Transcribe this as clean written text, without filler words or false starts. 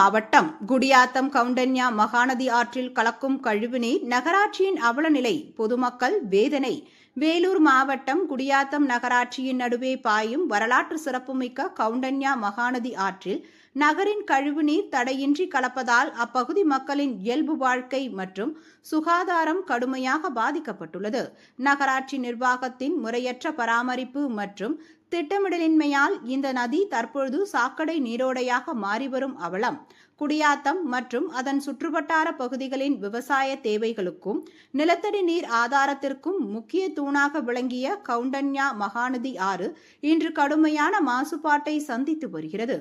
மாவட்டம் குடியாத்தம் கவுண்டன்யா மகாநதி ஆற்றில் கலக்கும் கழிவுநீர் நகராட்சியின் அவலநிலை பொதுமக்கள் வேதனை. வேலூர் மாவட்டம் குடியாத்தம் நகராட்சியின் நடுவே பாயும் வரலாற்று சிறப்புமிக்க கவுண்டன்யா மகாநதி ஆற்றில் நகரின் கழிவுநீர் தடையின்றி கலப்பதால் அப்பகுதி மக்களின் இயல்பு வாழ்க்கை மற்றும் சுகாதாரம் கடுமையாக பாதிக்கப்பட்டுள்ளது. நகராட்சி நிர்வாகத்தின் முறையற்ற பராமரிப்பு மற்றும் திட்டமிடலின்மையால் இந்த நதி தற்பொழுது சாக்கடை நீரோடையாக மாறிவரும் அவலம் குடியாத்தம் மற்றும் அதன் சுற்றுவட்டார பகுதிகளின் விவசாய தேவைகளுக்கும் நிலத்தடி நீர் ஆதாரத்திற்கும் முக்கிய தூணாக விளங்கிய கவுண்டன்யா மகாநதி ஆறு இன்று கடுமையான மாசுபாட்டை சந்தித்து வருகிறது.